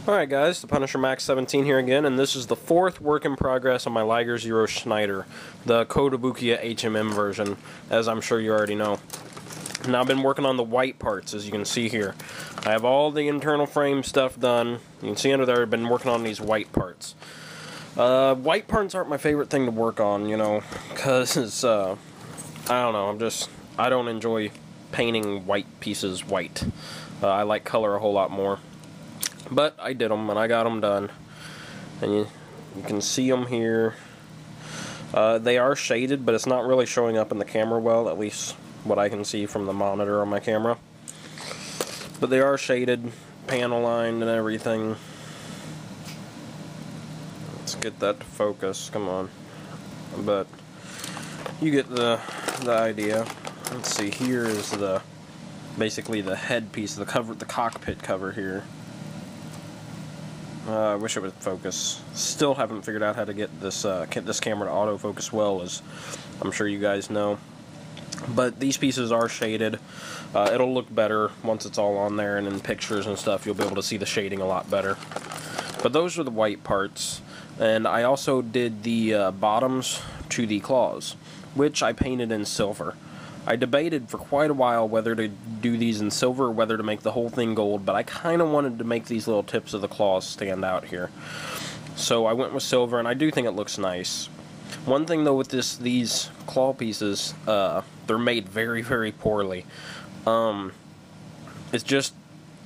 Alright guys, the Punisher Max 17 here again, and this is the fourth work in progress on my Liger Zero Schneider, the Kotobukiya HMM version, as I'm sure you already know. Now I've been working on the white parts, as you can see here. I have all the internal frame stuff done. You can see under there I've been working on these white parts. White parts aren't my favorite thing to work on, you know, because I don't know, I don't enjoy painting white pieces white. I like color a whole lot more. But I did them, and I got them done. And you can see them here. They are shaded, but it's not really showing up in the camera well, at least what I can see from the monitor on my camera. But they are shaded, panel lined, and everything. Let's get that to focus, come on. But you get the idea. Let's see, here is basically the head piece, the cockpit cover here. I wish it would focus. Still haven't figured out how to get this camera to autofocus well, as I'm sure you guys know. But these pieces are shaded. It'll look better once it's all on there, and in pictures and stuff you'll be able to see the shading a lot better. But those are the white parts. And I also did the bottoms to the claws, which I painted in silver. I debated for quite a while whether to do these in silver or whether to make the whole thing gold, but I kind of wanted to make these little tips of the claws stand out here. So I went with silver, and I do think it looks nice. One thing though with these claw pieces, they're made very, very poorly. It's just,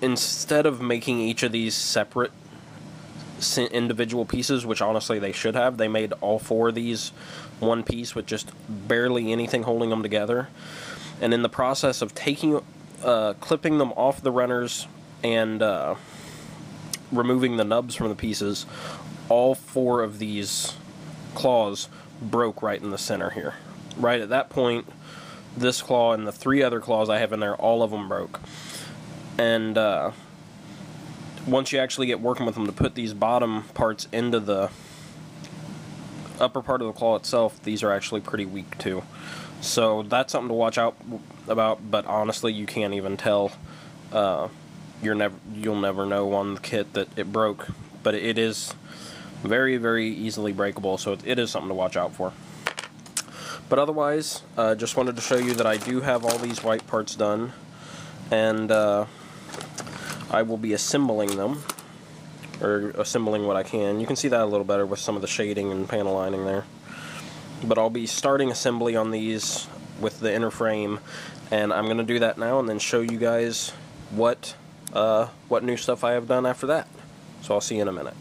instead of making each of these separate individual pieces, which honestly they should have, they made all four of these one piece with just barely anything holding them together. And in the process of clipping them off the runners and removing the nubs from the pieces, all four of these claws broke right in the center here. Right at that point, this claw and the three other claws I have in there, all of them broke. And once you actually get working with them to put these bottom parts into the upper part of the claw itself, these are actually pretty weak too. So that's something to watch out about, but honestly you can't even tell. You'll never know on the kit that it broke, but it is very, very easily breakable, so it is something to watch out for. But otherwise, just wanted to show you that I do have all these white parts done, and I will be assembling them, or assembling what I can. You can see that a little better with some of the shading and panel lining there. But I'll be starting assembly on these with the inner frame, and I'm going to do that now and then show you guys what new stuff I have done after that. So I'll see you in a minute.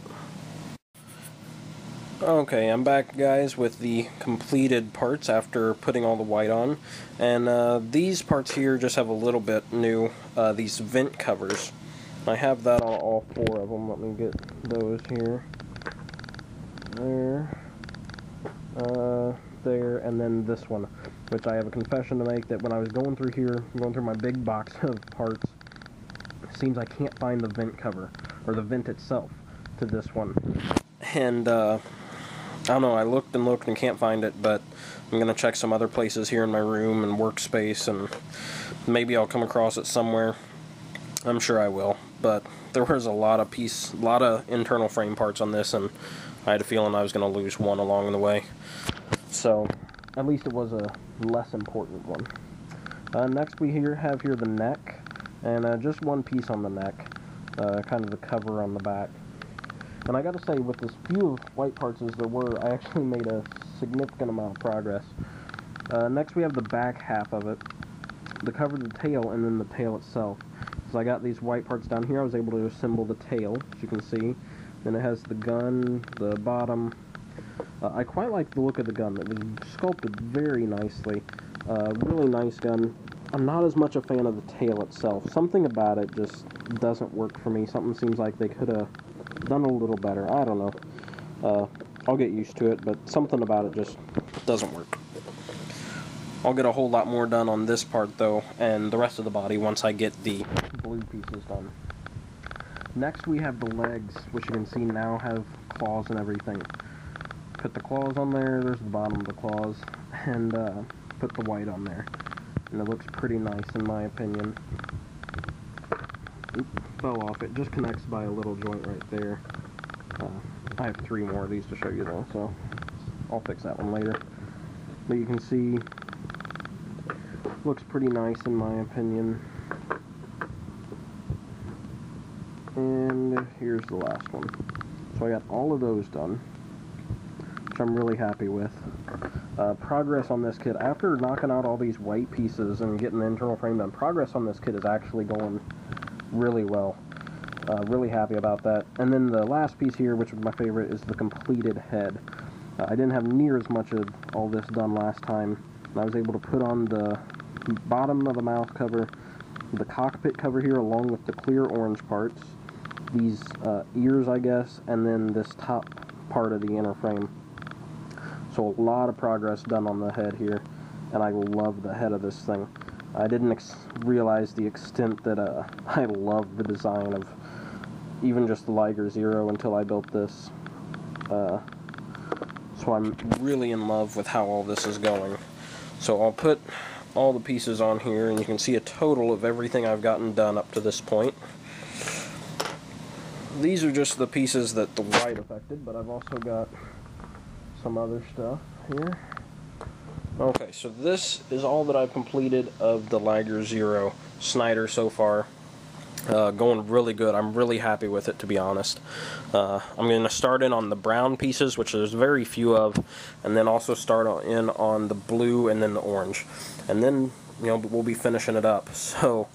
Okay, I'm back guys with the completed parts after putting all the white on, and these parts here just have a little bit new, these vent covers. I have that on all four of them. Let me get those here. There, and then this one, which I have a confession to make, that when I was going through my big box of parts, it seems I can't find the vent cover, or the vent itself, to this one. And, I don't know, I looked and can't find it, but I'm going to check some other places here in my room and workspace, and maybe I'll come across it somewhere. I'm sure I will, but there was a lot of internal frame parts on this, and I had a feeling I was going to lose one along the way. So, at least it was a less important one. Next we have here the neck, and just one piece on the neck, kind of the cover on the back. And I gotta say, with as few white parts as there were, I actually made a significant amount of progress. Next we have the back half of it, the cover of the tail, and then the tail itself. So I got these white parts down here. I was able to assemble the tail, as you can see. Then it has the gun, the bottom. I quite like the look of the gun. It was sculpted very nicely. Really nice gun. I'm not as much a fan of the tail itself. Something about it just doesn't work for me. Something seems like they could have done a little better. I don't know. I'll get used to it, but something about it just doesn't work. I'll get a whole lot more done on this part though, and the rest of the body once I get the blue pieces done. Next we have the legs, which you can see now have claws and everything. Put the claws on there, there's the bottom of the claws, and put the white on there. And it looks pretty nice in my opinion. Oop. fell off. It just connects by a little joint right there. I have 3 more of these to show you though, so I'll fix that one later. But you can see, looks pretty nice in my opinion. And here's the last one. So I got all of those done, which I'm really happy with. Progress on this kit, after knocking out all these white pieces and getting the internal frame done, progress on this kit is actually going really well. Really happy about that. And then the last piece here, which is my favorite, is the completed head. I didn't have near as much of all this done last time. I was able to put on the bottom of the mouth cover, the cockpit cover here, along with the clear orange parts, these ears, I guess, and then this top part of the inner frame. So a lot of progress done on the head here, and I love the head of this thing. I didn't realize the extent that I love the design of even just the Liger Zero until I built this. So I'm really in love with how all this is going. So I'll put all the pieces on here, and you can see a total of everything I've gotten done up to this point. These are just the pieces that the white affected, but I've also got some other stuff here. Okay, so this is all that I've completed of the Liger Zero Schneider so far. Going really good. I'm really happy with it, to be honest. I'm going to start in on the brown pieces, which there's very few of, and then also start in on the blue and then the orange. And then, you know, we'll be finishing it up. So,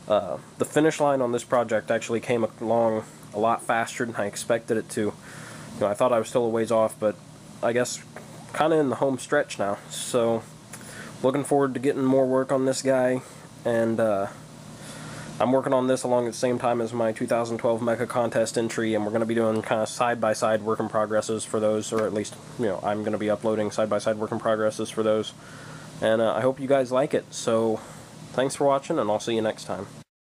the finish line on this project actually came along a lot faster than I expected it to. You know, I thought I was still a ways off, but I guess kind of in the home stretch now. So, looking forward to getting more work on this guy, and I'm working on this along at the same time as my 2012 Mecha Contest entry, and we're going to be doing kind of side-by-side work in progresses for those, or at least, you know, I'm going to be uploading side-by-side work in progresses for those. And I hope you guys like it. So, thanks for watching, and I'll see you next time.